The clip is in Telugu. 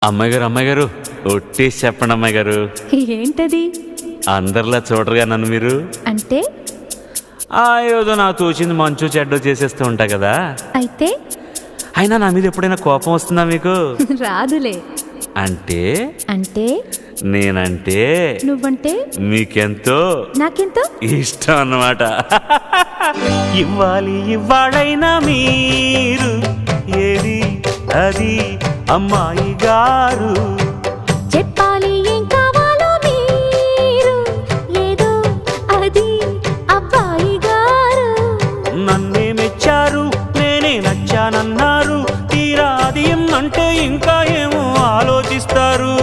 అమ్మాయి గారు ఒట్టేసి చెప్పండి అమ్మాయి గారు. ఏంటది? అందరిలా చూడరుగా నన్ను మీరు. అంటే ఏదో నాకు తోచింది మంచు చెడ్డో చేసేస్తూ ఉంటా కదా. అయితే అయినా నా మీద ఎప్పుడైనా కోపం వస్తుందా మీకు? రాదులే. అంటే అంటే నేనంటే నువ్వంటే మీకెంతో నాకెంతో ఇష్టం అన్నమాట. ఇవ్వాలైనా మీరు ఏది అది అమ్మాయి గారు. చెప్పాలి ఏం కావాలో మీరు ఏదో అది అబ్బాయి గారు. నన్నే మెచ్చారు, నేనే నచ్చానన్నారు. తీరా అది అంటే ఇంకా ఏమో ఆలోచిస్తారు.